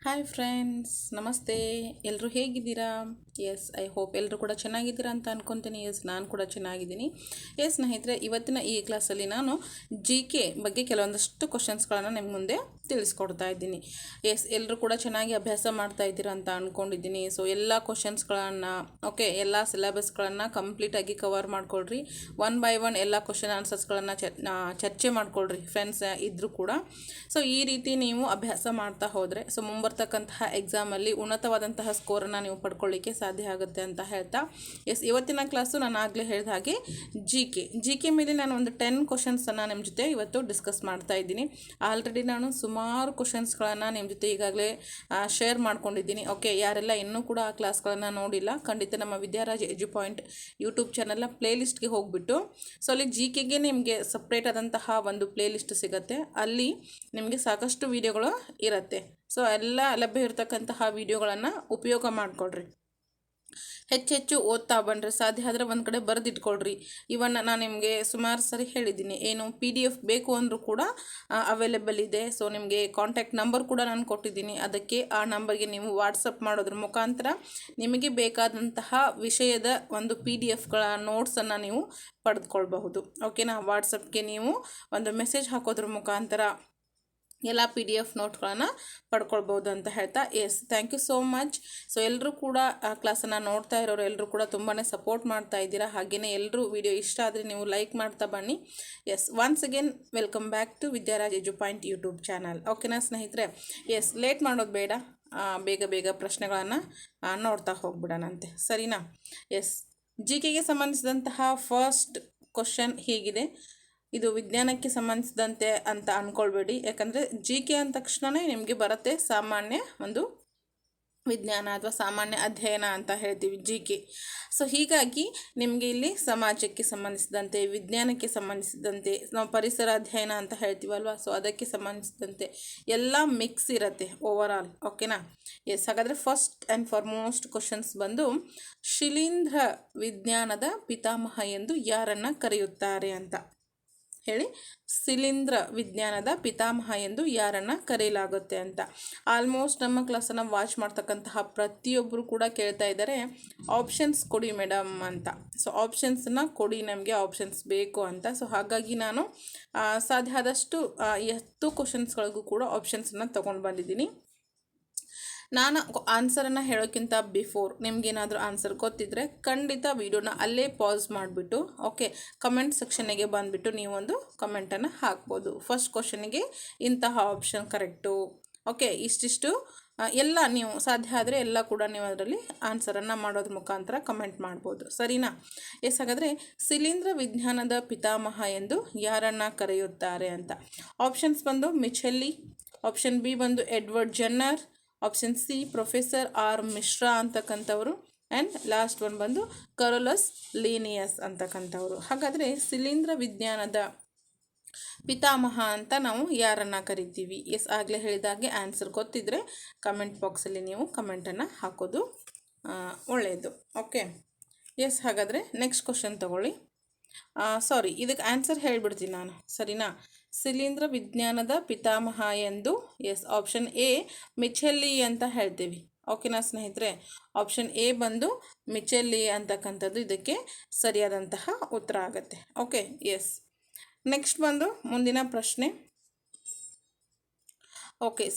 Hi friends, ನಮಸ್ತೆ. ಎಲ್ಲರೂ ಹೇಗಿದ್ದೀರಾ? ಎಸ್, ಐ ಹೋಪ್ ಎಲ್ಲರೂ ಕೂಡ ಚೆನ್ನಾಗಿದ್ದೀರಾ ಅಂತ ಅನ್ಕೊತೀನಿ. ಎಸ್, ನಾನು ಕೂಡ ಚೆನ್ನಾಗಿದ್ದೀನಿ. ಎಸ್ ಸ್ನೇಹಿತರೆ, ಇವತ್ತಿನ ಈ ಕ್ಲಾಸಲ್ಲಿ ನಾನು GK ಬಗ್ಗೆ ಕೆಲವೊಂದಷ್ಟು ಕ್ವಶನ್ಸ್ಗಳನ್ನು ನಿಮ್ಮ ಮುಂದೆ ತಿಳಿಸ್ಕೊಡ್ತಾ ಇದ್ದೀನಿ. ಎಸ್, ಎಲ್ಲರೂ ಕೂಡ ಚೆನ್ನಾಗಿ ಅಭ್ಯಾಸ ಮಾಡ್ತಾ ಇದ್ದೀರಾ ಅಂತ ಅಂದ್ಕೊಂಡಿದ್ದೀನಿ. ಸೊ ಎಲ್ಲ ಕ್ವಶನ್ಸ್ಗಳನ್ನು ಎಲ್ಲ ಸಿಲೆಬಸ್ಗಳನ್ನು ಕಂಪ್ಲೀಟಾಗಿ ಕವರ್ ಮಾಡ್ಕೊಳ್ರಿ. ಒನ್ ಬೈ ಒನ್ ಎಲ್ಲ ಕ್ವಶನ್ ಆನ್ಸರ್ಸ್ಗಳನ್ನು ಚರ್ಚೆ ಮಾಡ್ಕೊಳ್ರಿ ಫ್ರೆಂಡ್ಸ್ ಇದ್ದರೂ ಕೂಡ. ಸೊ ಈ ರೀತಿ ನೀವು ಅಭ್ಯಾಸ ಮಾಡ್ತಾ ಹೋದರೆ ಬರ್ತಕ್ಕಂತಹ ಎಕ್ಸಾಮಲ್ಲಿ ಉನ್ನತವಾದಂತಹ ಸ್ಕೋರನ್ನು ನೀವು ಪಡ್ಕೊಳ್ಳಿಕ್ಕೆ ಸಾಧ್ಯ ಆಗುತ್ತೆ ಅಂತ ಹೇಳ್ತಾ, ಎಸ್ ಇವತ್ತಿನ ಕ್ಲಾಸು ನಾನು ಆಗಲೇ ಹೇಳಿದ ಹಾಗೆ ಜಿ ಕೆ ಮೇಲೆ ನಾನು ಒಂದು 10 ಕ್ವಶನ್ಸನ್ನು ನಿಮ್ಮ ಜೊತೆ ಇವತ್ತು ಡಿಸ್ಕಸ್ ಮಾಡ್ತಾ ಇದ್ದೀನಿ. ಆಲ್ರೆಡಿ ನಾನು ಸುಮಾರು ಕ್ವಶನ್ಸ್ಗಳನ್ನು ನಿಮ್ಮ ಜೊತೆ ಈಗಾಗಲೇ ಶೇರ್ ಮಾಡ್ಕೊಂಡಿದ್ದೀನಿ. ಯಾರೆಲ್ಲ ಇನ್ನೂ ಕೂಡ ಆ ಕ್ಲಾಸ್ಗಳನ್ನು ನೋಡಿಲ್ಲ, ಖಂಡಿತ ನಮ್ಮ ವಿದ್ಯಾರಾಜ್ ಎಜು ಪಾಯಿಂಟ್ ಯೂಟ್ಯೂಬ್ ಚಾನಲ್ನ ಪ್ಲೇಲಿಸ್ಟ್ಗೆ ಹೋಗಿಬಿಟ್ಟು, ಸೊ ಅಲ್ಲಿ GKಗೆ ನಿಮಗೆ ಸಪ್ರೇಟ್ ಆದಂತಹ ಒಂದು ಪ್ಲೇಲಿಸ್ಟ್ ಸಿಗುತ್ತೆ. ಅಲ್ಲಿ ನಿಮಗೆ ಸಾಕಷ್ಟು ವಿಡಿಯೋಗಳು ಇರುತ್ತೆ. ಸೊ ಎಲ್ಲ ಲಭ್ಯ ಇರತಕ್ಕಂತಹ ವಿಡಿಯೋಗಳನ್ನು ಉಪಯೋಗ ಮಾಡಿಕೊಡ್ರಿ. ಹೆಚ್ಚೆಚ್ಚು ಓದ್ತಾ ಬನ್ನಿರಿ. ಸಾಧ್ಯ ಆದರೆ ಒಂದು ಕಡೆ ಬರೆದಿಟ್ಕೊಳ್ರಿ. ಇವನ್ ನಾನು ನಿಮಗೆ ಸುಮಾರು ಸರಿ ಹೇಳಿದ್ದೀನಿ, ಏನು PDF ಬೇಕು ಅಂದರೂ ಕೂಡ ಅವೈಲೇಬಲ್ ಇದೆ. ಸೊ ನಿಮಗೆ ಕಾಂಟ್ಯಾಕ್ಟ್ ನಂಬರ್ ಕೂಡ ನಾನು ಕೊಟ್ಟಿದ್ದೀನಿ. ಅದಕ್ಕೆ ಆ ನಂಬರ್ಗೆ ನೀವು ವಾಟ್ಸಪ್ ಮಾಡೋದ್ರ ಮುಖಾಂತರ ನಿಮಗೆ ಬೇಕಾದಂತಹ ವಿಷಯದ ಒಂದು PDF ನೋಟ್ಸನ್ನು ನೀವು ಪಡೆದುಕೊಳ್ಬಹುದು. ಓಕೆನಾ? ವಾಟ್ಸಪ್ಗೆ ನೀವು ಒಂದು ಮೆಸೇಜ್ ಹಾಕೋದ್ರ ಮುಖಾಂತರ ಎಲ್ಲ PDF ನೋಟ್ಗಳನ್ನು ಪಡ್ಕೊಳ್ಬೋದು ಅಂತ ಹೇಳ್ತಾ, yes thank you so much. So ಎಲ್ಲರೂ ಕೂಡ ಆ ಕ್ಲಾಸನ್ನು ನೋಡ್ತಾ ಇರೋರು ಎಲ್ಲರೂ ಕೂಡ ತುಂಬಾ ಸಪೋರ್ಟ್ ಮಾಡ್ತಾ ಇದ್ದೀರಾ. ಹಾಗೆಯೇ ಎಲ್ಲರೂ ವಿಡಿಯೋ ಇಷ್ಟ ಆದರೆ ನೀವು ಲೈಕ್ ಮಾಡ್ತಾ ಬನ್ನಿ. Yes, once again welcome back to Vidyaraj edu point YouTube channel. ಓಕೆನಾ ಸ್ನೇಹಿತರೆ? ಎಸ್, ಲೇಟ್ ಮಾಡೋದು ಬೇಡ, ಬೇಗ ಪ್ರಶ್ನೆಗಳನ್ನು ನೋಡ್ತಾ ಹೋಗ್ಬಿಡೋಣಂತೆ, ಸರಿನಾ? ಎಸ್, GKಗೆ ಸಂಬಂಧಿಸಿದಂತಹ ಫಸ್ಟ್ ಕ್ವಶನ್ ಹೀಗಿದೆ. ಇದು ವಿಜ್ಞಾನಕ್ಕೆ ಸಂಬಂಧಿಸಿದಂತೆ ಅಂತ ಅಂದ್ಕೊಳ್ಬೇಡಿ, ಯಾಕಂದರೆ GK ಅಂದ ತಕ್ಷಣವೇ ನಿಮಗೆ ಬರುತ್ತೆ ಸಾಮಾನ್ಯ ಒಂದು ವಿಜ್ಞಾನ ಅಥವಾ ಸಾಮಾನ್ಯ ಅಧ್ಯಯನ ಅಂತ ಹೇಳ್ತೀವಿ GK. ಸೊ ಹೀಗಾಗಿ ನಿಮಗೆ ಇಲ್ಲಿ ಸಮಾಜಕ್ಕೆ ಸಂಬಂಧಿಸಿದಂತೆ, ವಿಜ್ಞಾನಕ್ಕೆ ಸಂಬಂಧಿಸಿದಂತೆ, ನಾವು ಪರಿಸರ ಅಧ್ಯಯನ ಅಂತ ಹೇಳ್ತೀವಲ್ವ, ಸೊ ಅದಕ್ಕೆ ಸಂಬಂಧಿಸಿದಂತೆ ಎಲ್ಲ ಮಿಕ್ಸ್ ಇರುತ್ತೆ ಓವರಾಲ್. ಓಕೆನಾ? ಎಸ್, ಹಾಗಾದರೆ ಫಸ್ಟ್ ಆ್ಯಂಡ್ ಫಾರ್ಮೋಸ್ಟ್ ಕ್ವಶನ್ಸ್ ಬಂದು, ಶಿಲೀಂಧ್ರ ವಿಜ್ಞಾನದ ಪಿತಾಮಹ ಎಂದು ಯಾರನ್ನು ಕರೆಯುತ್ತಾರೆ ಅಂತ ಹೇಳಿ. ಶಿಲೀಂಧ್ರ ವಿಜ್ಞಾನದ ಪಿತಾಮಹ ಎಂದು ಯಾರನ್ನು ಕರೆಯಲಾಗುತ್ತೆ ಅಂತ. ಆಲ್ಮೋಸ್ಟ್ ನಮ್ಮ ಕ್ಲಾಸನ್ನು ವಾಚ್ ಮಾಡ್ತಕ್ಕಂತಹ ಪ್ರತಿಯೊಬ್ಬರು ಕೂಡ ಕೇಳ್ತಾ ಇದ್ದಾರೆ, ಆಪ್ಷನ್ಸ್ ಕೊಡಿ ಮೇಡಮ್ ಅಂತ. ಸೊ ಆಪ್ಷನ್ಸನ್ನ ಕೊಡಿ, ನಮಗೆ ಆಪ್ಷನ್ಸ್ ಬೇಕು ಅಂತ. ಸೊ ಹಾಗಾಗಿ ನಾನು ಸಾಧ್ಯ ಆದಷ್ಟು 10 ಕ್ವಶನ್ಸ್ಗಳಿಗೂ ಕೂಡ ಆಪ್ಷನ್ಸನ್ನು ತೊಗೊಂಡು ಬಂದಿದ್ದೀನಿ. ನಾನು ಆನ್ಸರನ್ನು ಹೇಳೋಕ್ಕಿಂತ ಬಿಫೋರ್ ನಿಮಗೇನಾದರೂ ಆನ್ಸರ್ ಗೊತ್ತಿದ್ದರೆ ಖಂಡಿತ ವಿಡಿಯೋನ ಅಲ್ಲೇ ಪಾಸ್ ಮಾಡಿಬಿಟ್ಟು ಕಮೆಂಟ್ ಸೆಕ್ಷನ್ನಿಗೆ ಬಂದುಬಿಟ್ಟು ನೀವೊಂದು ಕಮೆಂಟನ್ನು ಹಾಕ್ಬೋದು. ಫಸ್ಟ್ ಕ್ವಶನಿಗೆ ಇಂತಹ ಆಪ್ಷನ್ ಕರೆಕ್ಟು, ಇಷ್ಟಿಷ್ಟು ಎಲ್ಲ ನೀವು ಸಾಧ್ಯ ಆದರೆ ಎಲ್ಲ ಕೂಡ ನೀವು ಅದರಲ್ಲಿ ಆನ್ಸರನ್ನು ಮಾಡೋದ್ರ ಮುಖಾಂತರ ಕಮೆಂಟ್ ಮಾಡ್ಬೋದು, ಸರಿನಾ? ಎಸ್, ಹಾಗಾದರೆ ಶಿಲೀಂಧ್ರ ವಿಜ್ಞಾನದ ಪಿತಾಮಹ ಎಂದು ಯಾರನ್ನು ಕರೆಯುತ್ತಾರೆ ಅಂತ. ಆಪ್ಷನ್ಸ್ ಬಂದು ಮಿಚೆಲ್ಲಿ, ಆಪ್ಷನ್ ಬಿ ಬಂದು Edward Jenner, option C professor R Mishra ಅಂತಕ್ಕಂಥವ್ರು, ಆ್ಯಂಡ್ ಲಾಸ್ಟ್ ಒನ್ ಬಂದು ಕರೋಲಸ್ ಲೀನಿಯಸ್ ಅಂತಕ್ಕಂಥವ್ರು. ಹಾಗಾದರೆ ಶಿಲೀಂಧ್ರ ವಿಜ್ಞಾನದ ಪಿತಾಮಹ ಅಂತ ನಾವು ಯಾರನ್ನು ಕರಿತೀವಿ? ಎಸ್, ಆಗಲೇ ಹೇಳಿದಾಗೆ ಆನ್ಸರ್ ಗೊತ್ತಿದ್ದರೆ ಕಮೆಂಟ್ ಬಾಕ್ಸಲ್ಲಿ ನೀವು ಕಮೆಂಟನ್ನು ಹಾಕೋದು ಒಳ್ಳೆಯದು. ಎಸ್, ಹಾಗಾದರೆ ನೆಕ್ಸ್ಟ್ ಕ್ವಶನ್ ತಗೊಳ್ಳಿ. ಇದಕ್ಕೆ ಆನ್ಸರ್ ಹೇಳಿಬಿಡ್ತೀನಿ ನಾನು, ಸರಿನಾ? ಶಿಲೀಂಧ್ರ ವಿಜ್ಞಾನದ ಪಿತಾಮಹ ಎಂದು, ಎಸ್ ಆಪ್ಷನ್ ಎ ಮಿಚೆಲ್ಲಿ ಅಂತ ಹೇಳ್ತೀವಿ. ಓಕೆನಾ ಸ್ನೇಹಿತರೆ? ಆಪ್ಷನ್ ಎ ಬಂದು ಮಿಚೆಲ್ಲಿ ಅಂತಕ್ಕಂಥದ್ದು ಇದಕ್ಕೆ ಸರಿಯಾದಂತಹ ಉತ್ತರ ಆಗುತ್ತೆ. ಎಸ್, ನೆಕ್ಸ್ಟ್ ಬಂದು ಮುಂದಿನ ಪ್ರಶ್ನೆ.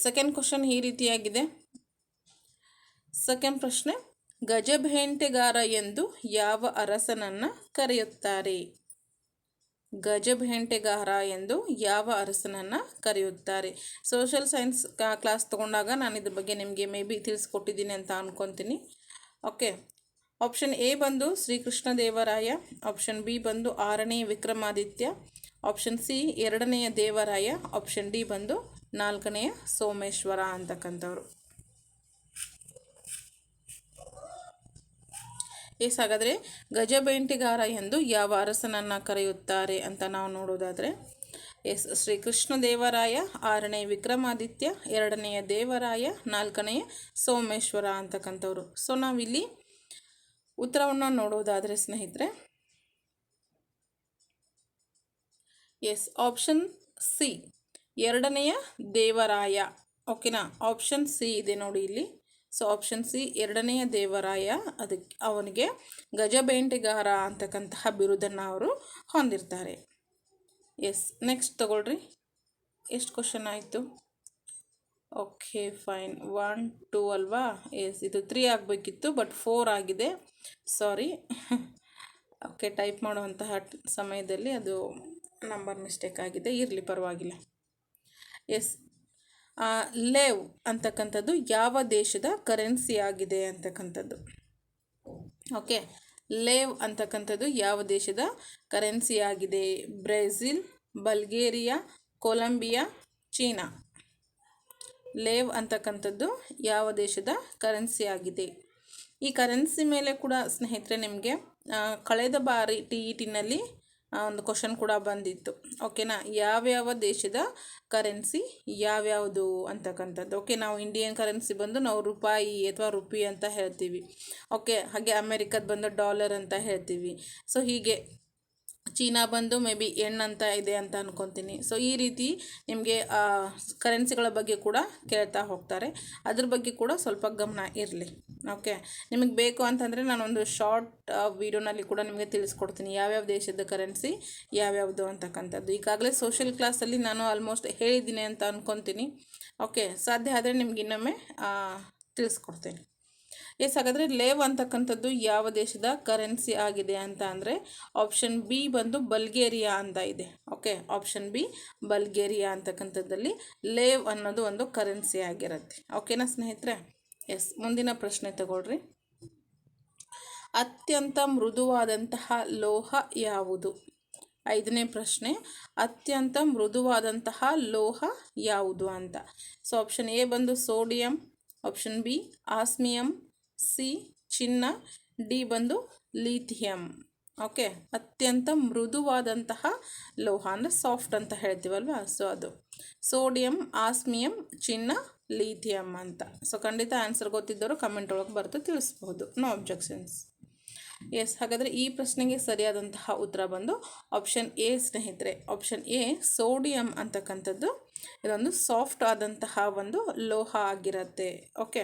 ಸೆಕೆಂಡ್ ಕ್ವಶನ್ ಈ ರೀತಿಯಾಗಿದೆ. ಸೆಕೆಂಡ್ ಪ್ರಶ್ನೆ, ಗಜಭೇಂಟೆಗಾರ ಎಂದು ಯಾವ ಅರಸನನ್ನು ಕರೆಯುತ್ತಾರೆ? ಗಜಭೇಂಟೆಗಾರ ಎಂದು ಯಾವ ಅರಸನನ್ನು ಕರೆಯುತ್ತಾರೆ? ಸೋಷಿಯಲ್ ಸೈನ್ಸ್ ಕ್ಲಾಸ್ ತೊಗೊಂಡಾಗ ನಾನು ಇದ್ರ ಬಗ್ಗೆ ನಿಮಗೆ ಮೇ ಬಿ ತಿಳಿಸ್ಕೊಟ್ಟಿದ್ದೀನಿ ಅಂತ ಅಂದ್ಕೊತೀನಿ. ಆಪ್ಷನ್ ಎ ಬಂದು ಶ್ರೀಕೃಷ್ಣ ದೇವರಾಯ, ಆಪ್ಷನ್ ಬಿ ಬಂದು 6ನೇ ವಿಕ್ರಮಾದಿತ್ಯ, ಆಪ್ಷನ್ ಸಿ 2ನೆಯ ದೇವರಾಯ, ಆಪ್ಷನ್ ಡಿ ಬಂದು 4ನೆಯ ಸೋಮೇಶ್ವರ ಅಂತಕ್ಕಂಥವ್ರು. ಎಸ್, ಹಾಗಾದರೆ ಗಜಬೇಂಟೆಗಾರ ಎಂದು ಯಾವ ಅರಸನನ್ನು ಕರೆಯುತ್ತಾರೆ ಅಂತ ನಾವು ನೋಡೋದಾದರೆ, ಎಸ್ ಶ್ರೀಕೃಷ್ಣ ದೇವರಾಯ, 6ನೇ ವಿಕ್ರಮಾದಿತ್ಯ, 2ನೆಯ ದೇವರಾಯ, 4ನೆಯ ಸೋಮೇಶ್ವರ ಅಂತಕ್ಕಂಥವ್ರು. ಸೊ ನಾವಿಲ್ಲಿ ಉತ್ತರವನ್ನು ನೋಡೋದಾದರೆ ಸ್ನೇಹಿತರೆ, ಎಸ್ ಆಪ್ಷನ್ ಸಿ 2ನೆಯ ದೇವರಾಯ ಓಕೆನಾ. ಆಪ್ಷನ್ ಸಿ ಇದೆ ನೋಡಿ ಇಲ್ಲಿ. ಸೊ ಆಪ್ಷನ್ ಸಿ ಎರಡನೆಯ ದೇವರಾಯ ಅದಕ್ಕೆ ಅವನಿಗೆ ಗಜಬೇಂಟೆಗಾರ ಅಂತಕ್ಕಂತಹ ಬಿರುದನ್ನು ಅವರು ಹೊಂದಿರ್ತಾರೆ. ಎಸ್, ನೆಕ್ಸ್ಟ್ ತಗೊಳ್ರಿ. ಎಷ್ಟು ಕ್ವಶನ್ ಆಯಿತು? ಓಕೆ ಫೈನ್, 1 2 ಅಲ್ವಾ? ಎಸ್, ಇದು 3 ಆಗಬೇಕಿತ್ತು ಬಟ್ 4 ಆಗಿದೆ, ಸಾರಿ. ಓಕೆ, ಟೈಪ್ ಮಾಡುವಂತಹ ಸಮಯದಲ್ಲಿ ಅದು ನಂಬರ್ ಮಿಸ್ಟೇಕ್ ಆಗಿದೆ, ಇರಲಿ ಪರವಾಗಿಲ್ಲ. ಎಸ್, ಲೇವ್ ಅಂತಕ್ಕಂಥದ್ದು ಯಾವ ದೇಶದ ಕರೆನ್ಸಿ ಆಗಿದೆ ಅಂತಕ್ಕಂಥದ್ದು. ಓಕೆ, ಲೇವ್ ಅಂತಕ್ಕಂಥದ್ದು ಯಾವ ದೇಶದ ಕರೆನ್ಸಿ ಆಗಿದೆ? Brazil, Bulgaria, Colombia, China. Lev ಅಂತಕ್ಕಂಥದ್ದು ಯಾವ ದೇಶದ ಕರೆನ್ಸಿ ಆಗಿದೆ? ಈ ಕರೆನ್ಸಿ ಮೇಲೆ ಕೂಡ ಸ್ನೇಹಿತರೆ ನಿಮಗೆ ಕಳೆದ ಬಾರಿ TETನಲ್ಲಿ ಒಂದು ಕ್ವಶನ್ ಕೂಡ ಬಂದಿತ್ತು. ಓಕೆನಾ, ಯಾವ್ಯಾವ ದೇಶದ ಕರೆನ್ಸಿ ಯಾವ್ಯಾವುದು ಅಂತಕ್ಕಂಥದ್ದು. ಓಕೆ, ನಾವು ಇಂಡಿಯನ್ ಕರೆನ್ಸಿ ಬಂದು ನಾವು ರೂಪಾಯಿ ಅಥವಾ ರುಪಿ ಅಂತ ಹೇಳ್ತೀವಿ. ಓಕೆ, ಹಾಗೆ ಅಮೇರಿಕದ ಬಂದು ಡಾಲರ್ ಅಂತ ಹೇಳ್ತೀವಿ. ಸೊ ಹೀಗೆ ಚೀನಾ ಬಂದು ಮೇ ಬಿ ಎಣ್ ಅಂತ ಇದೆ ಅಂತ ಅನ್ಕೊತೀನಿ. ಸೊ ಈ ರೀತಿ ನಿಮಗೆ ಕರೆನ್ಸಿಗಳ ಬಗ್ಗೆ ಕೂಡ ಕೇಳ್ತಾ ಹೋಗ್ತಾರೆ. ಅದ್ರ ಬಗ್ಗೆ ಕೂಡ ಸ್ವಲ್ಪ ಗಮನ ಇರಲಿ. ಓಕೆ, ನಿಮಗೆ ಬೇಕು ಅಂತಂದರೆ ನಾನೊಂದು ಶಾರ್ಟ್ ವಿಡಿಯೋನಲ್ಲಿ ಕೂಡ ನಿಮಗೆ ತಿಳಿಸ್ಕೊಡ್ತೀನಿ ಯಾವ್ಯಾವ ದೇಶದ ಕರೆನ್ಸಿ ಯಾವ್ಯಾವುದು ಅಂತಕ್ಕಂಥದ್ದು. ಈಗಾಗಲೇ ಸೋಷಿಯಲ್ ಕ್ಲಾಸಲ್ಲಿ ನಾನು ಆಲ್ಮೋಸ್ಟ್ ಹೇಳಿದ್ದೀನಿ ಅಂತ ಅನ್ಕೊತೀನಿ. ಓಕೆ, ಸಾಧ್ಯ ಆದರೆ ನಿಮ್ಗೆ ಇನ್ನೊಮ್ಮೆ ತಿಳಿಸ್ಕೊಡ್ತೇನೆ. ಎಸ್, ಹಾಗಾದರೆ ಲೇವ್ ಅಂತಕ್ಕಂಥದ್ದು ಯಾವ ದೇಶದ ಕರೆನ್ಸಿ ಆಗಿದೆ ಅಂತ ಅಂದರೆ ಆಪ್ಷನ್ ಬಿ ಬಂದು ಬಲ್ಗೇರಿಯಾ ಅಂತ ಇದೆ. ಓಕೆ, ಆಪ್ಷನ್ ಬಿ ಬಲ್ಗೇರಿಯಾ ಅಂತಕ್ಕಂಥದ್ದಲ್ಲಿ ಲೇವ್ ಅನ್ನೋದು ಒಂದು ಕರೆನ್ಸಿ ಆಗಿರುತ್ತೆ. ಓಕೆನಾ ಸ್ನೇಹಿತರೆ? ಎಸ್, ಮುಂದಿನ ಪ್ರಶ್ನೆ ತಗೊಳ್ರಿ. ಅತ್ಯಂತ ಮೃದುವಾದಂತಹ ಲೋಹ ಯಾವುದು? 5ನೇ ಪ್ರಶ್ನೆ, ಅತ್ಯಂತ ಮೃದುವಾದಂತಹ ಲೋಹ ಯಾವುದು ಅಂತ. ಸೊ ಆಪ್ಷನ್ ಎ ಬಂದು sodium, option B osmium, C ಚಿನ್ನ, ಡಿ ಬಂದು ಲಿಥಿಯಂ. ಓಕೆ, ಅತ್ಯಂತ ಮೃದುವಾದಂತಹ ಲೋಹ ಅಂದರೆ ಸಾಫ್ಟ್ ಅಂತ ಹೇಳ್ತೀವಲ್ವ, ಸೊ ಅದು ಸೋಡಿಯಂ, ಆಸ್ಮಿಯಂ, ಚಿನ್ನ, ಲಿಥಿಯಂ ಅಂತ. ಸೊ ಖಂಡಿತ ಆನ್ಸರ್ ಗೊತ್ತಿದ್ದವರು ಕಮೆಂಟ್ ಒಳಗೆ ಬರೆದು ತಿಳಿಸ್ಬಹುದು, ನೋ ಅಬ್ಜೆಕ್ಷನ್ಸ್. ಎಸ್, ಹಾಗಾದರೆ ಈ ಪ್ರಶ್ನೆಗೆ ಸರಿಯಾದಂತಹ ಉತ್ತರ ಬಂದು ಆಪ್ಷನ್ ಎ ಸ್ನೇಹಿತರೆ. ಆಪ್ಷನ್ ಎ ಸೋಡಿಯಂ ಅಂತಕ್ಕಂಥದ್ದು ಇದೊಂದು ಸಾಫ್ಟ್ ಆದಂತಹ ಒಂದು ಲೋಹ ಆಗಿರುತ್ತೆ. ಓಕೆ,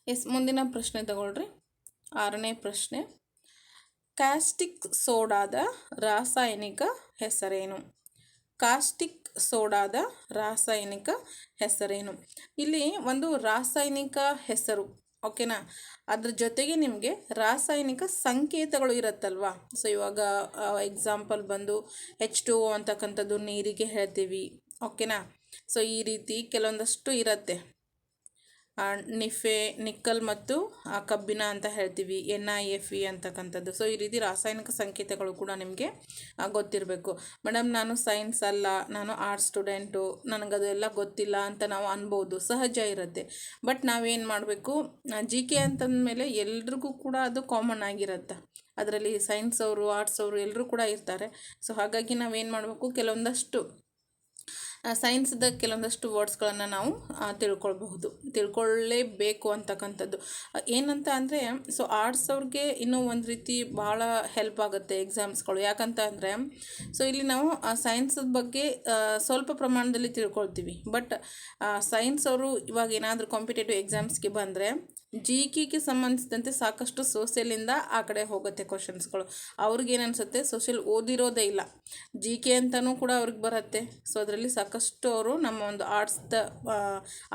ಎಸ್, ಮುಂದಿನ ಪ್ರಶ್ನೆ ತಗೊಳ್ರಿ. 6ನೇ ಪ್ರಶ್ನೆ, ಕಾಸ್ಟಿಕ್ ಸೋಡಾದ ರಾಸಾಯನಿಕ ಹೆಸರೇನು? ಕಾಸ್ಟಿಕ್ ಸೋಡಾದ ರಾಸಾಯನಿಕ ಹೆಸರೇನು? ಇಲ್ಲಿ ಒಂದು ರಾಸಾಯನಿಕ ಹೆಸರು, ಓಕೆನಾ, ಅದ್ರ ಜೊತೆಗೆ ನಿಮಗೆ ರಾಸಾಯನಿಕ ಸಂಕೇತಗಳು ಇರುತ್ತಲ್ವಾ. ಸೊ ಇವಾಗ ಎಕ್ಸಾಂಪಲ್ ಬಂದು H2O ಅಂತಕ್ಕಂಥದ್ದು ನೀರಿಗೆ ಹೇಳ್ತೀವಿ. ಓಕೆನಾ, ಸೊ ಈ ರೀತಿ ಕೆಲವೊಂದಷ್ಟು ಇರುತ್ತೆ. ನಿಫೆ, ನಿಕ್ಕಲ್ ಮತ್ತು ಕಬ್ಬಿಣ ಅಂತ ಹೇಳ್ತೀವಿ, NiFe ಅಂತಕ್ಕಂಥದ್ದು. ಸೊ ಈ ರೀತಿ ರಾಸಾಯನಿಕ ಸಂಕೇತಗಳು ಕೂಡ ನಿಮಗೆ ಗೊತ್ತಿರಬೇಕು. ಮೇಡಮ್ ನಾನು ಸೈನ್ಸ್ ಅಲ್ಲ, ನಾನು ಆರ್ಟ್ಸ್ ಸ್ಟೂಡೆಂಟು, ನನಗದೆಲ್ಲ ಗೊತ್ತಿಲ್ಲ ಅಂತ ನಾವು ಅನ್ಬೋದು, ಸಹಜ ಇರುತ್ತೆ. ಬಟ್ ನಾವೇನು ಮಾಡಬೇಕು, GK ಅಂತಂದಮೇಲೆ ಎಲ್ರಿಗೂ ಕೂಡ ಅದು ಕಾಮನ್ ಆಗಿರುತ್ತೆ. ಅದರಲ್ಲಿ ಸೈನ್ಸ್ ಅವರು, ಆರ್ಟ್ಸ್ ಅವರು ಎಲ್ಲರೂ ಕೂಡ ಇರ್ತಾರೆ. ಸೊ ಹಾಗಾಗಿ ನಾವೇನು ಮಾಡಬೇಕು, ಕೆಲವೊಂದಷ್ಟು ಸೈನ್ಸ್ದ ಕೆಲವೊಂದಷ್ಟು ವರ್ಡ್ಸ್ಗಳನ್ನು ನಾವು ತಿಳ್ಕೊಳ್ಳೇಬೇಕು ಅಂತಕ್ಕಂಥದ್ದು. ಏನಂತ ಅಂದರೆ, ಸೊ ಆರ್ಟ್ಸ್ ಅವ್ರಿಗೆ ಇನ್ನೂ ಒಂದು ರೀತಿ ಭಾಳ ಹೆಲ್ಪ್ ಆಗುತ್ತೆ ಎಕ್ಸಾಮ್ಸ್ಗಳು. ಯಾಕಂತ ಅಂದರೆ, ಸೊ ಇಲ್ಲಿ ನಾವು ಸೈನ್ಸ್ ಬಗ್ಗೆ ಸ್ವಲ್ಪ ಪ್ರಮಾಣದಲ್ಲಿ ತಿಳ್ಕೊಳ್ತೀವಿ. ಬಟ್ ಸೈನ್ಸ್ ಅವರು ಇವಾಗ ಏನಾದರೂ ಕಾಂಪಿಟೇಟಿವ್ ಎಕ್ಸಾಮ್ಸ್ಗೆ ಬಂದರೆ GKಗೆ ಸಂಬಂಧಿಸಿದಂತೆ ಸಾಕಷ್ಟು ಸೋಷಿಯಲಿಂದ ಆ ಕಡೆ ಹೋಗುತ್ತೆ ಕ್ವಶನ್ಸ್ಗಳು. ಅವ್ರಿಗೇನು ಅನಿಸುತ್ತೆ, ಸೋಷಿಯಲ್ ಓದಿರೋದೇ ಇಲ್ಲ, GK ಅಂತಲೂ ಕೂಡ ಅವ್ರಿಗೆ ಬರುತ್ತೆ. ಸೊ ಅದರಲ್ಲಿ ಸಾಕಷ್ಟು ಅವರು ನಮ್ಮ ಒಂದು ಆರ್ಟ್ಸ್ದ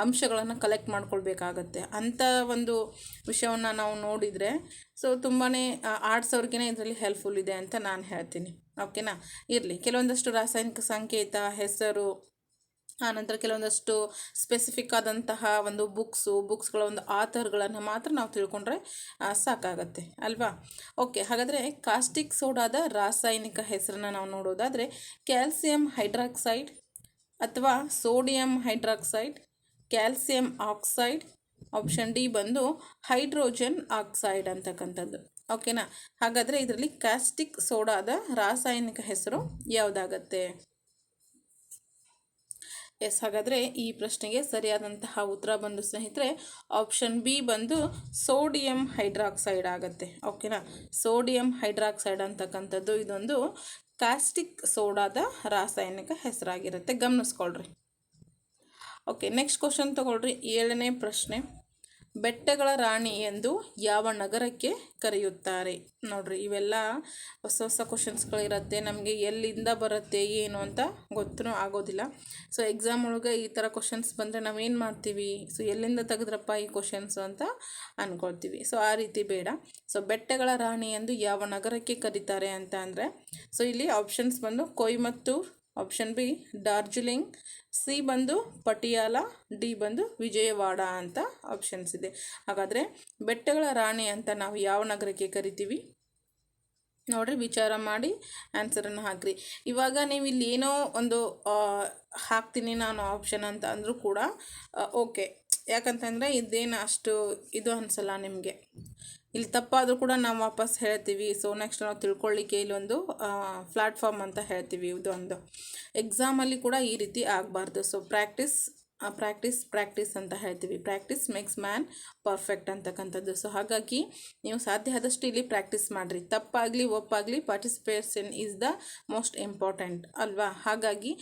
ಅಂಶಗಳನ್ನು ಕಲೆಕ್ಟ್ ಮಾಡ್ಕೊಳ್ಬೇಕಾಗತ್ತೆ. ಅಂಥ ಒಂದು ವಿಷಯವನ್ನು ನಾವು ನೋಡಿದರೆ ಸೊ ತುಂಬಾ ಆರ್ಟ್ಸ್ ಅವ್ರಿಗೇ ಇದರಲ್ಲಿ ಹೆಲ್ಪ್ಫುಲ್ ಇದೆ ಅಂತ ನಾನು ಹೇಳ್ತೀನಿ. ಓಕೆನಾ, ಇರಲಿ. ಕೆಲವೊಂದಷ್ಟು ರಾಸಾಯನಿಕ ಸಂಕೇತ, ಹೆಸರು, ಆನಂತರ ಕೆಲವೊಂದಷ್ಟು ಸ್ಪೆಸಿಫಿಕ್ ಆದಂತಹ ಒಂದು ಬುಕ್ಸ್ಗಳ ಒಂದು ಆಥರ್ಗಳನ್ನು ಮಾತ್ರ ನಾವು ತಿಳ್ಕೊಂಡ್ರೆ ಸಾಕಾಗತ್ತೆ ಅಲ್ವಾ. ಓಕೆ, ಹಾಗಾದರೆ ಕಾಸ್ಟಿಕ್ ಸೋಡಾದ ರಾಸಾಯನಿಕ ಹೆಸರನ್ನು ನಾವು ನೋಡೋದಾದರೆ ಕ್ಯಾಲ್ಸಿಯಂ ಹೈಡ್ರಾಕ್ಸೈಡ್ ಅಥವಾ sodium hydroxide, calcium oxide, option D ಬಂದು ಹೈಡ್ರೋಜನ್ ಆಕ್ಸೈಡ್ ಅಂತಕ್ಕಂಥದ್ದು. ಓಕೆನಾ, ಹಾಗಾದರೆ ಇದರಲ್ಲಿ ಕಾಸ್ಟಿಕ್ ಸೋಡಾದ ರಾಸಾಯನಿಕ ಹೆಸರು ಯಾವುದಾಗತ್ತೆ? ಎಸ್, ಹಾಗಾದರೆ ಈ ಪ್ರಶ್ನೆಗೆ ಸರಿಯಾದಂತಹ ಉತ್ತರ ಬಂದು ಸ್ನೇಹಿತರೆ ಆಪ್ಷನ್ ಬಿ ಬಂದು ಸೋಡಿಯಂ ಹೈಡ್ರಾಕ್ಸೈಡ್ ಆಗುತ್ತೆ. ಓಕೆನಾ, ಸೋಡಿಯಂ ಹೈಡ್ರಾಕ್ಸೈಡ್ ಅಂತಕ್ಕಂಥದ್ದು ಇದೊಂದು ಕಾಸ್ಟಿಕ್ ಸೋಡಾದ ರಾಸಾಯನಿಕ ಹೆಸರಾಗಿರುತ್ತೆ, ಗಮನಿಸ್ಕೊಳ್ರಿ. ಓಕೆ, ನೆಕ್ಸ್ಟ್ ಕ್ವಶನ್ ತಗೊಳ್ರಿ. 7ನೇ ಪ್ರಶ್ನೆ. ಬೆಟ್ಟಗಳ ರಾಣಿ ಎಂದು ಯಾವ ನಗರಕ್ಕೆ ಕರೆಯುತ್ತಾರೆ? ನೋಡ್ರಿ, ಇವೆಲ್ಲ ಹೊಸ ಹೊಸ ಕ್ವಶನ್ಸ್ಗಳಿರುತ್ತೆ. ನಮಗೆ ಎಲ್ಲಿಂದ ಬರುತ್ತೆ ಏನು ಅಂತ ಗೊತ್ತೂ ಆಗೋದಿಲ್ಲ. ಸೊ ಎಕ್ಸಾಮ್ ಒಳಗೆ ಈ ಥರ ಕ್ವಶನ್ಸ್ ಬಂದರೆ ನಾವೇನು ಮಾಡ್ತೀವಿ? ಸೊ ಎಲ್ಲಿಂದ ತೆಗೆದ್ರಪ್ಪ ಈ ಕ್ವಶನ್ಸು ಅಂತ ಅಂದ್ಕೊಳ್ತೀವಿ. ಸೊ ಆ ರೀತಿ ಬೇಡ. ಸೊ ಬೆಟ್ಟಗಳ ರಾಣಿ ಎಂದು ಯಾವ ನಗರಕ್ಕೆ ಕರೀತಾರೆ ಅಂತ ಅಂದರೆ, ಸೊ ಇಲ್ಲಿ ಆಪ್ಷನ್ಸ್ ಬಂದು Coimbatore, option B Darjeeling, C ಬಂದು ಪಟಿಯಾಲ, ಡಿ ಬಂದು ವಿಜಯವಾಡ ಅಂತ ಆಪ್ಷನ್ಸ್ ಇದೆ. ಹಾಗಾದರೆ ಬೆಟ್ಟಗಳ ರಾಣಿ ಅಂತ ನಾವು ಯಾವ ನಗರಕ್ಕೆ ಕರಿತೀವಿ? ನೋಡಿರಿ, ವಿಚಾರ ಮಾಡಿ ಆನ್ಸರನ್ನು ಹಾಕ್ರಿ. ಇವಾಗ ನೀವು ಇಲ್ಲಿ ಏನೋ ಒಂದು ಹಾಕ್ತೀನಿ ನಾನು ಆಪ್ಷನ್ ಅಂತ ಅಂದರೂ ಕೂಡ ಓಕೆ. ಯಾಕಂತಂದರೆ ಇದೇನು ಅಷ್ಟು ಇದು ಅನಿಸಲ್ಲ ನಿಮಗೆ. ಇಲ್ಲಿ ತಪ್ಪಾದರೂ ಕೂಡ ನಾವು ವಾಪಸ್ ಹೇಳ್ತೀವಿ. ಸೊ ನೆಕ್ಸ್ಟ್ ನಾವು ತಿಳ್ಕೊಳ್ಳಿಕ್ಕೆ ಇಲ್ಲೊಂದು ಪ್ಲ್ಯಾಟ್ಫಾರ್ಮ್ ಅಂತ ಹೇಳ್ತೀವಿ. ಇದೊಂದು ಎಕ್ಸಾಮಲ್ಲಿ ಕೂಡ ಈ ರೀತಿ ಆಗಬಾರ್ದು. ಸೊ ಪ್ರಾಕ್ಟೀಸ್ ಅಂತ ಹೇಳ್ತೀವಿ. ಪ್ರಾಕ್ಟೀಸ್ ಮೇಕ್ಸ್ ಮ್ಯಾನ್ ಪರ್ಫೆಕ್ಟ್ ಅಂತಕ್ಕಂಥದ್ದು. ಸೊ ಹಾಗಾಗಿ ನೀವು ಸಾಧ್ಯ ಆದಷ್ಟು ಇಲ್ಲಿ ಪ್ರಾಕ್ಟೀಸ್ ಮಾಡಿರಿ. ತಪ್ಪಾಗಲಿ ಒಪ್ಪಾಗಲಿ participation is the most important ಅಲ್ವಾ? ಹಾಗಾಗಿ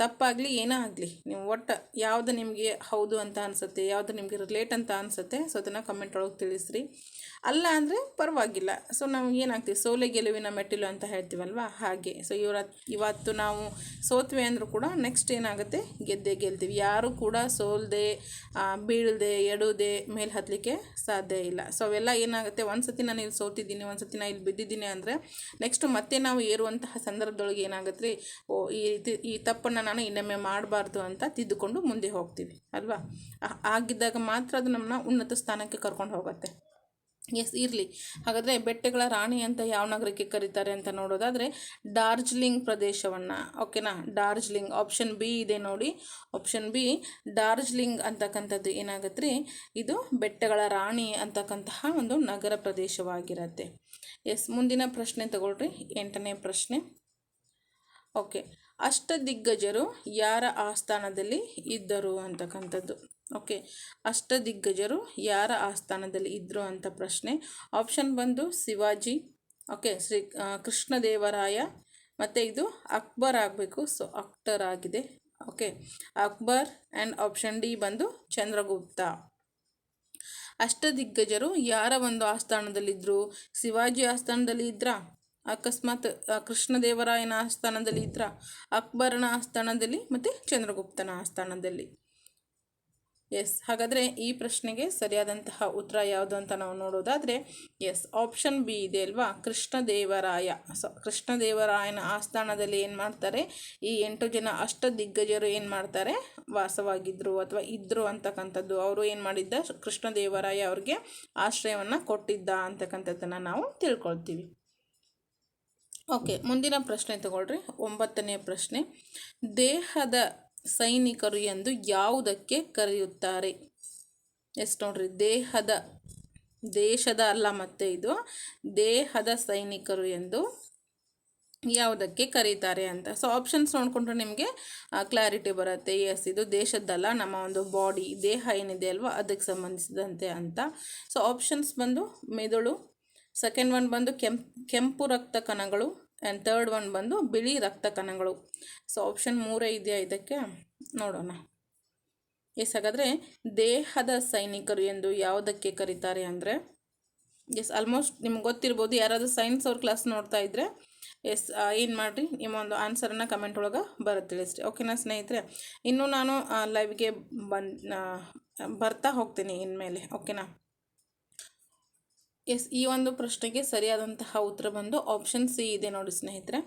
ತಪ್ಪಾಗಲಿ ಏನೇ ಆಗಲಿ ನೀವು ಒಟ್ಟು ಯಾವುದು ನಿಮಗೆ ಹೌದು ಅಂತ ಅನಿಸುತ್ತೆ, ಯಾವುದು ನಿಮಗೆ ರಿಲೇಟ್ ಅಂತ ಅನಿಸುತ್ತೆ, ಸೊ ಅದನ್ನು ಕಮೆಂಟ್ ಒಳಗೆ ತಿಳಿಸ್ರಿ. ಅಲ್ಲ ಅಂದರೆ ಪರವಾಗಿಲ್ಲ. ಸೊ ನಾವು ಏನಾಗ್ತೀವಿ, ಸೋಲೆ ಗೆಲುವಿನ ಮೆಟ್ಟಿಲು ಅಂತ ಹೇಳ್ತೀವಲ್ವ, ಹಾಗೆ. ಸೊ ಇವತ್ತು ನಾವು ಸೋತ್ವೆ ಅಂದರೂ ಕೂಡ ನೆಕ್ಸ್ಟ್ ಏನಾಗುತ್ತೆ, ಗೆದ್ದೇ ಗೆಲ್ತೀವಿ. ಯಾರು ಕೂಡ ಸೋಲ್ದೆ ಬೀಳದೆ ಎಡುವುದೇ ಮೇಲೆ ಹತ್ತಲಿಕ್ಕೆ ಸಾಧ್ಯ ಇಲ್ಲ. ಸೊ ಅವೆಲ್ಲ ಏನಾಗುತ್ತೆ, ಒಂದು ಸತಿ ನಾನು ಇಲ್ಲಿ ಸೋತಿದ್ದೀನಿ, ಒಂದು ಸತಿ ನಾನು ಇಲ್ಲಿ ಬಿದ್ದಿದ್ದೀನಿ ಅಂದರೆ ನೆಕ್ಸ್ಟು ಮತ್ತೆ ನಾವು ಏರುವಂತಹ ಸಂದರ್ಭದೊಳಗೆ ಏನಾಗುತ್ತೆ ರೀ, ಈ ತಪ್ಪನ್ನು ನಾನು ಇನ್ನೊಮ್ಮೆ ಮಾಡಬಾರ್ದು ಅಂತ ತಿದ್ದುಕೊಂಡು ಮುಂದೆ ಹೋಗ್ತೀವಿ ಅಲ್ವಾ? ಆಗಿದ್ದಾಗ ಮಾತ್ರ ಅದು ನಮ್ಮನ್ನ ಉನ್ನತ ಸ್ಥಾನಕ್ಕೆ ಕರ್ಕೊಂಡು ಹೋಗುತ್ತೆ. ಎಸ್, ಇರಲಿ. ಹಾಗಾದರೆ ಬೆಟ್ಟಗಳ ರಾಣಿ ಅಂತ ಯಾವ ನಗರಕ್ಕೆ ಕರೀತಾರೆ ಅಂತ ನೋಡೋದಾದರೆ ಡಾರ್ಜಿಲಿಂಗ್ ಪ್ರದೇಶವನ್ನು, ಓಕೆನಾ? ಡಾರ್ಜಿಲಿಂಗ್ ಆಪ್ಷನ್ ಬಿ ಇದೆ ನೋಡಿ. ಆಪ್ಷನ್ ಬಿ ಡಾರ್ಜಿಲಿಂಗ್ ಅಂತಕ್ಕಂಥದ್ದು ಏನಾಗುತ್ತೆ ರೀ, ಇದು ಬೆಟ್ಟಗಳ ರಾಣಿ ಅಂತಕ್ಕಂತಹ ಒಂದು ನಗರ ಪ್ರದೇಶವಾಗಿರುತ್ತೆ. ಎಸ್, ಮುಂದಿನ ಪ್ರಶ್ನೆ ತಗೊಳ್ರಿ. 8ನೇ ಪ್ರಶ್ನೆ. ಓಕೆ, ಅಷ್ಟದಿಗ್ಗಜರು ಯಾರ ಆಸ್ಥಾನದಲ್ಲಿ ಇದ್ದರು ಅಂತಕ್ಕಂಥದ್ದು. ಓಕೆ, ಅಷ್ಟದಿಗ್ಗಜರು ಯಾರ ಆಸ್ಥಾನದಲ್ಲಿ ಇದ್ದರು ಅಂತ ಪ್ರಶ್ನೆ. ಆಪ್ಷನ್ ಬಂದು ಶಿವಾಜಿ, ಓಕೆ, ಕೃಷ್ಣದೇವರಾಯ, ಮತ್ತು ಇದು ಅಕ್ಬರ್ ಆಗಬೇಕು. ಸೊ ಅಕ್ಟರ್ ಆಗಿದೆ. Okay, Akbar. And option D ಬಂದು ಚಂದ್ರಗುಪ್ತ. ಅಷ್ಟದಿಗ್ಗಜರು ಯಾರ ಒಂದು ಆಸ್ಥಾನದಲ್ಲಿದ್ದರು? ಶಿವಾಜಿ ಆಸ್ಥಾನದಲ್ಲಿ ಇದ್ರಾ? ಅಕಸ್ಮಾತ್ ಕೃಷ್ಣದೇವರಾಯನ ಆಸ್ಥಾನದಲ್ಲಿ ಇದ್ರಾ? ಅಕ್ಬರನ ಆಸ್ಥಾನದಲ್ಲಿ ಮತ್ತು ಚಂದ್ರಗುಪ್ತನ ಆಸ್ಥಾನದಲ್ಲಿ? ಎಸ್, ಹಾಗಾದರೆ ಈ ಪ್ರಶ್ನೆಗೆ ಸರಿಯಾದಂತಹ ಉತ್ತರ ಯಾವುದು ಅಂತ ನಾವು ನೋಡೋದಾದರೆ ಎಸ್, ಆಪ್ಷನ್ ಬಿ ಇದೆ ಅಲ್ವಾ, ಕೃಷ್ಣದೇವರಾಯ. ಸೊ ಕೃಷ್ಣದೇವರಾಯನ ಆಸ್ಥಾನದಲ್ಲಿ ಏನು ಮಾಡ್ತಾರೆ, ಈ 8 ಜನ ಅಷ್ಟದಿಗ್ಗಜರು ಏನು ಮಾಡ್ತಾರೆ, ವಾಸವಾಗಿದ್ದರು ಅಥವಾ ಇದ್ದರು ಅಂತಕ್ಕಂಥದ್ದು. ಅವರು ಏನು ಮಾಡಿದ್ದ, ಕೃಷ್ಣದೇವರಾಯ ಅವ್ರಿಗೆ ಆಶ್ರಯವನ್ನು ಕೊಟ್ಟಿದ್ದ ಅಂತಕ್ಕಂಥದ್ದನ್ನು ನಾವು ತಿಳ್ಕೊಳ್ತೀವಿ. ಓಕೆ, ಮುಂದಿನ ಪ್ರಶ್ನೆ ತಗೊಳ್ರಿ. 9ನೇ ಪ್ರಶ್ನೆ. ದೇಹದ ಸೈನಿಕರು ಎಂದು ಯಾವುದಕ್ಕೆ ಕರೆಯುತ್ತಾರೆ? ಎಸ್, ನೋಡ್ರಿ, ದೇಶದ ಅಲ್ಲ, ಮತ್ತೆ ಇದು ದೇಹದ ಸೈನಿಕರು ಎಂದು ಯಾವುದಕ್ಕೆ ಕರೀತಾರೆ ಅಂತ. ಸೊ ಆಪ್ಷನ್ಸ್ ನೋಡಿಕೊಂಡ್ರೆ ನಿಮಗೆ ಕ್ಲಾರಿಟಿ ಬರುತ್ತೆ. ಎಸ್, ಇದು ದೇಶದ್ದಲ್ಲ, ನಮ್ಮ ಒಂದು ಬಾಡಿ ದೇಹ ಏನಿದೆ ಅಲ್ವಾ ಅದಕ್ಕೆ ಸಂಬಂಧಿಸಿದಂತೆ ಅಂತ. ಸೊ ಆಪ್ಷನ್ಸ್ ಬಂದು ಮೆದುಳು, ಸೆಕೆಂಡ್ ಒನ್ ಬಂದು ಕೆಂಪು ರಕ್ತ ಕಣಗಳು, ಆ್ಯಂಡ್ ಥರ್ಡ್ ಒನ್ ಬಂದು ಬಿಳಿ ರಕ್ತ ಕಣಗಳು. ಸೊ ಆಪ್ಷನ್ 3 ಇದೆಯಾ ಇದಕ್ಕೆ? ನೋಡೋಣ. ಎಸ್, ಹಾಗಾದರೆ ದೇಹದ ಸೈನಿಕರು ಎಂದು ಯಾವುದಕ್ಕೆ ಕರೀತಾರೆ ಅಂದರೆ ಎಸ್, ಆಲ್ಮೋಸ್ಟ್ ನಿಮ್ಗೆ ಗೊತ್ತಿರ್ಬೋದು. ಯಾರಾದರೂ ಸೈನ್ಸ್ ಅವ್ರ ಕ್ಲಾಸ್ ನೋಡ್ತಾ ಇದ್ದರೆ ಎಸ್, ಏನು ಮಾಡಿರಿ, ನಿಮ್ಮ ಒಂದು ಆನ್ಸರನ್ನು ಕಮೆಂಟ್ ಒಳಗೆ ಬರುತ್ತೆ ತಿಳಿಸ್ರಿ. ಓಕೆನಾ ಸ್ನೇಹಿತರೆ? ಇನ್ನೂ ನಾನು ಲೈವ್ಗೆ ಬರ್ತಾ ಹೋಗ್ತೀನಿ ಇನ್ಮೇಲೆ. ಓಕೆನಾ? ಎಸ್, ಈ ಒಂದು ಪ್ರಶ್ನೆಗೆ ಸರಿಯಾದಂತಹ ಉತ್ತರ ಬಂದು ಆಪ್ಷನ್ ಸಿ ಇದೆ ನೋಡಿ ಸ್ನೇಹಿತರೆ,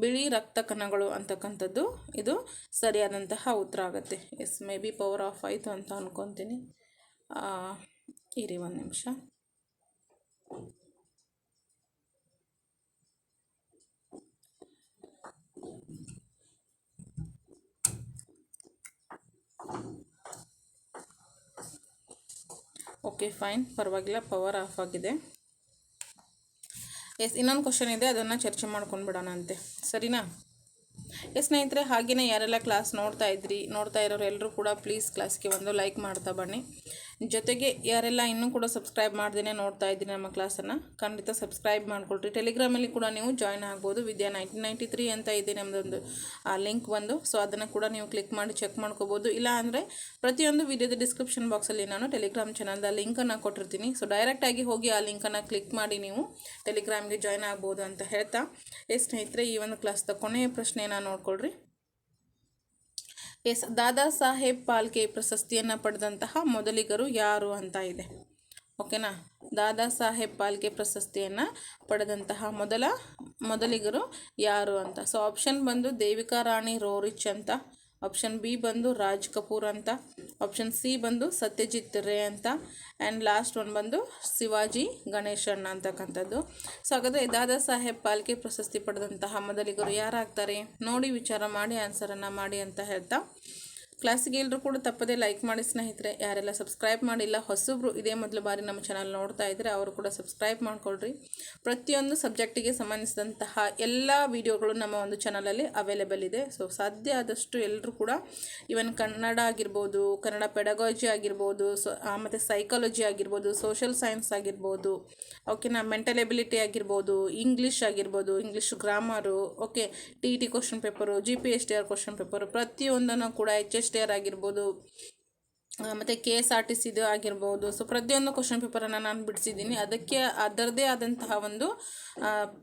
ಬಿಳಿ ರಕ್ತ ಕಣಗಳು ಅಂತಕ್ಕಂಥದ್ದು ಇದು ಸರಿಯಾದಂತಹ ಉತ್ತರ ಆಗುತ್ತೆ. Yes, maybe power off ಆಯಿತು ಅಂತ ಅಂದ್ಕೊತೀನಿ. ಇರಿ ಒಂದು ನಿಮಿಷ. ಓಕೆ, ಫೈನ್, ಪರವಾಗಿಲ್ಲ, ಪವರ್ ಆಫ್ ಆಗಿದೆ. ಎಸ್, ಇನ್ನೊಂದು ಕ್ವಶನ್ ಇದೆ, ಅದನ್ನು ಚರ್ಚೆ ಮಾಡ್ಕೊಂಡು ಬಿಡೋಣ ಅಂತೆ, ಸರಿನಾ? ಎಸ್ ಸ್ನೇಹಿತರೆ, ಹಾಗೆಯೇ ಯಾರೆಲ್ಲ ಕ್ಲಾಸ್ ನೋಡ್ತಾ ಇರೋರು ಎಲ್ಲರೂ ಕೂಡ ಪ್ಲೀಸ್ ಕ್ಲಾಸ್ಗೆ ಒಂದು ಲೈಕ್ ಮಾಡ್ತಾ ಬನ್ನಿ. ಜೊತೆಗೆ ಯಾರೆಲ್ಲ ಇನ್ನೂ ಕೂಡ ಸಬ್ಸ್ಕ್ರೈಬ್ ಮಾಡ್ದೇ ನೋಡ್ತಾ ಇದ್ದೀನಿ ನಮ್ಮ ಕ್ಲಾಸನ್ನು, ಖಂಡಿತ ಸಬ್ಸ್ಕ್ರೈಬ್ ಮಾಡಿಕೊಳ್ರಿ. ಟೆಲಿಗ್ರಾಮಲ್ಲಿ ಕೂಡ ನೀವು ಜಾಯ್ನ್ ಆಗ್ಬೋದು. ವಿದ್ಯಾ 1993 ಅಂತ ಇದೆ ನಮ್ಮದೊಂದು ಲಿಂಕ್ ಬಂದು, ಸೊ ಅದನ್ನು ಕೂಡ ನೀವು ಕ್ಲಿಕ್ ಮಾಡಿ ಚೆಕ್ ಮಾಡ್ಕೋಬೋದು. ಇಲ್ಲ ಅಂದರೆ ಪ್ರತಿಯೊಂದು ವಿಡಿಯೋದ ಡಿಸ್ಕ್ರಿಪ್ಷನ್ ಬಾಕ್ಸಲ್ಲಿ ನಾನು ಟೆಲಿಗ್ರಾಮ್ ಚಾನಲ್ದ ಲಿಂಕನ್ನು ಕೊಟ್ಟಿರ್ತೀನಿ. ಸೊ ಡೈರೆಕ್ಟಾಗಿ ಹೋಗಿ ಆ ಲಿಂಕನ್ನು ಕ್ಲಿಕ್ ಮಾಡಿ ನೀವು ಟೆಲಿಗ್ರಾಮ್ಗೆ ಜಾಯ್ನ್ ಆಗ್ಬೋದು ಅಂತ ಹೇಳ್ತಾ, ಸ್ನೇಹಿತರೆ ಈ ಒಂದು ಕ್ಲಾಸ್ದ ಕೊನೆಯ ಪ್ರಶ್ನೆಯನ್ನು ನೋಡ್ಕೊಳ್ರಿ. ದಾದಾ ಸಾಹೇಬ್ ಫಾಲ್ಕೆ ಪ್ರಶಸ್ತಿಯನ್ನು ಪಡೆದಂತಹ ಮೊದಲಿಗರು ಯಾರು ಅಂತ ಇದೆ. ಓಕೆನಾ, ದಾದಾ ಸಾಹೇಬ್ ಫಾಲ್ಕೆ ಪ್ರಶಸ್ತಿಯನ್ನು ಪಡೆದಂತಹ ಮೊದಲಿಗರು ಯಾರು ಅಂತ. ಸೊ ಆಪ್ಷನ್ ಬಂದು ದೇವಿಕಾ ರಾಣಿ ರೋರಿಚ್ ಅಂತ, ಆಪ್ಷನ್ ಬಿ ಬಂದು ರಾಜ್ ಕಪೂರ್ ಅಂತ, ಆಪ್ಷನ್ ಸಿ ಬಂದು ಸತ್ಯಜಿತ್ ರೇ ಅಂತ, ಆ್ಯಂಡ್ ಲಾಸ್ಟ್ ಒನ್ ಬಂದು ಶಿವಾಜಿ ಗಣೇಶನ್ ಅಂತಕ್ಕಂಥದ್ದು. ಸೊ ಹಾಗಾದರೆ ದಾದಾ ಸಾಹೇಬ್ ಫಾಲ್ಕೆ ಪ್ರಶಸ್ತಿ ಪಡೆದಂತಹ ಮೊದಲಿಗರು ಯಾರಾಗ್ತಾರೆ ನೋಡಿ ವಿಚಾರ ಮಾಡಿ ಆನ್ಸರನ್ನು ಮಾಡಿ ಅಂತ ಹೇಳ್ತಾ, ಕ್ಲಾಸಿಗೆ ಎಲ್ಲರೂ ಕೂಡ ತಪ್ಪದೇ ಲೈಕ್ ಮಾಡಿ ಸ್ನೇಹಿತರೆ. ಯಾರೆಲ್ಲ ಸಬ್ಸ್ಕ್ರೈಬ್ ಮಾಡಿಲ್ಲ, ಹೊಸಬ್ರು ಇದೇ ಮೊದಲು ಬಾರಿ ನಮ್ಮ ಚಾನಲ್ ನೋಡ್ತಾ ಇದ್ದರೆ ಅವರು ಕೂಡ ಸಬ್ಸ್ಕ್ರೈಬ್ ಮಾಡ್ಕೊಳ್ರಿ. ಪ್ರತಿಯೊಂದು ಸಬ್ಜೆಕ್ಟಿಗೆ ಸಂಬಂಧಿಸಿದಂತಹ ಎಲ್ಲ ವಿಡಿಯೋಗಳು ನಮ್ಮ ಒಂದು ಚಾನಲಲ್ಲಿ ಅವೈಲೇಬಲ್ ಇದೆ. ಸೊ ಸಾಧ್ಯ ಆದಷ್ಟು ಎಲ್ಲರೂ ಕೂಡ ಇವನ್ ಕನ್ನಡ ಆಗಿರ್ಬೋದು, ಕನ್ನಡ ಪೆಡಗಾಲಜಿ ಆಗಿರ್ಬೋದು, ಮತ್ತು ಸೈಕಾಲಜಿ ಆಗಿರ್ಬೋದು, ಸೋಷಿಯಲ್ ಸೈನ್ಸ್ ಆಗಿರ್ಬೋದು, ಓಕೆನಾ, ಮೆಂಟಲ್ ಎಬಿಲಿಟಿ ಆಗಿರ್ಬೋದು, ಇಂಗ್ಲೀಷ್ ಆಗಿರ್ಬೋದು, English grammar, okay, TET question paper, GPSTR question paper, ಪ್ರತಿಯೊಂದನ್ನು ಕೂಡ HSTR ಆಗಿರ್ಬೋದು, ಮತ್ತು KSRTCದು ಆಗಿರ್ಬೋದು. ಸೊ ಪ್ರತಿಯೊಂದು ಕ್ವಶನ್ ಪೇಪರನ್ನು ನಾನು ಬಿಡಿಸಿದ್ದೀನಿ. ಅದರದ್ದೇ ಆದಂತಹ ಒಂದು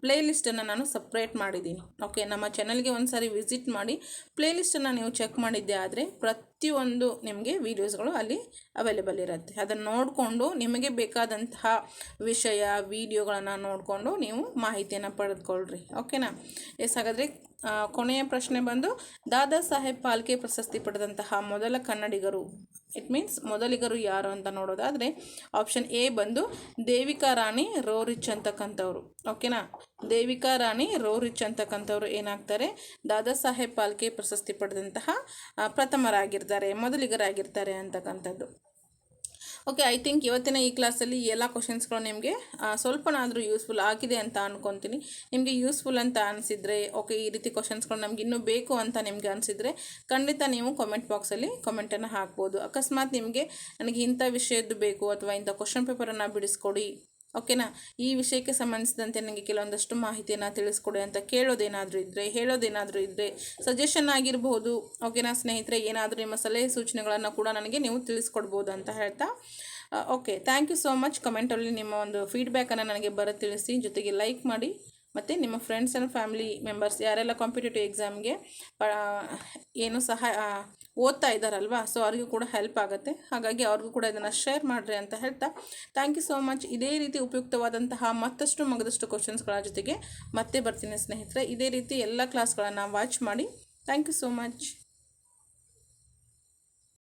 ಪ್ಲೇಲಿಸ್ಟನ್ನು ನಾನು ಸಪ್ರೇಟ್ ಮಾಡಿದ್ದೀನಿ. ಓಕೆ, ನಮ್ಮ ಚಾನಲ್ಗೆ ಒಂದು ಸಾರಿ ವಿಸಿಟ್ ಮಾಡಿ ಪ್ಲೇಲಿಸ್ಟನ್ನು ನೀವು ಚೆಕ್ ಮಾಡಿದ್ದೆ ಆದರೆ ಪ್ರತಿಯೊಂದು ನಿಮಗೆ ವೀಡಿಯೋಸ್ಗಳು ಅಲ್ಲಿ ಅವೈಲೇಬಲ್ ಇರುತ್ತೆ. ಅದನ್ನು ನೋಡಿಕೊಂಡು ನಿಮಗೆ ಬೇಕಾದಂತಹ ವಿಷಯ ವಿಡಿಯೋಗಳನ್ನು ನೋಡಿಕೊಂಡು ನೀವು ಮಾಹಿತಿಯನ್ನು ಪಡೆದುಕೊಳ್ಳ್ರಿ. ಓಕೆನಾ. ಹಾಗಾದರೆ ಕೊನೆಯ ಪ್ರಶ್ನೆ ಬಂದು ದಾದಾ ಸಾಹೇಬ್ ಫಾಲ್ಕೆ ಪ್ರಶಸ್ತಿ ಪಡೆದಂತಹ ಮೊದಲ ಕನ್ನಡಿಗರು, ಇಟ್ ಮೀನ್ಸ್ ಮೊದಲಿಗರು ಯಾರು ಅಂತ ನೋಡೋದಾದರೆ ಆಪ್ಷನ್ ಎ ಬಂದು ದೇವಿಕಾ ರಾಣಿ ರೋರಿಚ್ ಅಂತಕ್ಕಂಥವ್ರು. ಓಕೆನಾ, ದೇವಿಕಾ ರಾಣಿ ರೋರಿಚ್ ಅಂತಕ್ಕಂಥವ್ರು ಏನಾಗ್ತಾರೆ, ದಾದಾ ಸಾಹೇಬ್ ಫಾಲ್ಕೆ ಪ್ರಶಸ್ತಿ ಪಡೆದಂತಹ ಪ್ರಥಮರಾಗಿರ್ತಾರೆ, ಮೊದಲಿಗರಾಗಿರ್ತಾರೆ ಅಂತಕ್ಕಂಥದ್ದು. ಓಕೆ, ಐ ಥಿಂಕ್ ಇವತ್ತಿನ ಈ ಕ್ಲಾಸಲ್ಲಿ ಎಲ್ಲ ಕ್ವಶನ್ಸ್ಗಳು ನಿಮಗೆ ಸ್ವಲ್ಪನಾದರೂ ಯೂಸ್ಫುಲ್ ಆಗಿದೆ ಅಂತ ಅಂದ್ಕೊತೀನಿ. ನಿಮಗೆ ಯೂಸ್ಫುಲ್ ಅಂತ ಅನಿಸಿದರೆ, ಓಕೆ ಈ ರೀತಿ ಕ್ವಶನ್ಸ್ಗಳು ನಮ್ಗೆ ಇನ್ನೂ ಬೇಕು ಅಂತ ನಿಮಗೆ ಅನಿಸಿದರೆ ಖಂಡಿತ ನೀವು ಕಾಮೆಂಟ್ ಬಾಕ್ಸಲ್ಲಿ ಕಾಮೆಂಟನ್ನು ಹಾಕ್ಬೋದು. ಅಕಸ್ಮಾತ್ ನಿಮಗೆ ನನಗೆ ಇಂಥ ವಿಷಯದ್ದು ಬೇಕು ಅಥವಾ ಇಂಥ ಕ್ವಶನ್ ಪೇಪರನ್ನು ಬಿಡಿಸ್ಕೊಡಿ, ಓಕೆನಾ, ಈ ವಿಷಯಕ್ಕೆ ಸಂಬಂಧಿಸಿದಂತೆ ನನಗೆ ಕೆಲವೊಂದಷ್ಟು ಮಾಹಿತಿಯನ್ನು ತಿಳಿಸ್ಕೊಡಿ ಅಂತ ಹೇಳೋದೇನಾದರೂ ಇದ್ದರೆ ಸಜೆಷನ್ ಆಗಿರ್ಬೋದು. ಓಕೆನಾ ಸ್ನೇಹಿತರೆ, ಏನಾದರೂ ನಿಮ್ಮ ಸಲಹೆ ಸೂಚನೆಗಳನ್ನು ಕೂಡ ನನಗೆ ನೀವು ತಿಳಿಸ್ಕೊಡ್ಬೋದು ಅಂತ ಹೇಳ್ತಾ, okay, thank you so much. ಕಮೆಂಟಲ್ಲಿ ನಿಮ್ಮ ಒಂದು ಫೀಡ್ಬ್ಯಾಕನ್ನು ನನಗೆ ತಿಳಿಸಿ, ಜೊತೆಗೆ ಲೈಕ್ ಮಾಡಿ, ಮತ್ತು ನಿಮ್ಮ ಫ್ರೆಂಡ್ಸ್ ಆ್ಯಂಡ್ ಫ್ಯಾಮಿಲಿ ಮೆಂಬರ್ಸ್ ಯಾರೆಲ್ಲ ಕಾಂಪಿಟೇಟಿವ್ ಎಕ್ಸಾಮ್ಗೆ ಓದ್ತಾ ಇದ್ದಾರಲ್ವಾ, ಸೊ ಅವ್ರಿಗೂ ಕೂಡ ಹೆಲ್ಪ್ ಆಗುತ್ತೆ. ಹಾಗಾಗಿ ಅವ್ರಿಗೂ ಕೂಡ ಇದನ್ನು ಶೇರ್ ಮಾಡಿರಿ ಅಂತ ಹೇಳ್ತಾ, ಥ್ಯಾಂಕ್ ಯು ಸೋ ಮಚ್. ಇದೇ ರೀತಿ ಉಪಯುಕ್ತವಾದಂತಹ ಮಗದಷ್ಟು ಕ್ವಶನ್ಸ್ಗಳ ಜೊತೆಗೆ ಮತ್ತೆ ಬರ್ತೀನಿ ಸ್ನೇಹಿತರೆ. ಇದೇ ರೀತಿ ಎಲ್ಲ ಕ್ಲಾಸ್ಗಳನ್ನು ವಾಚ್ ಮಾಡಿ. Thank you so much.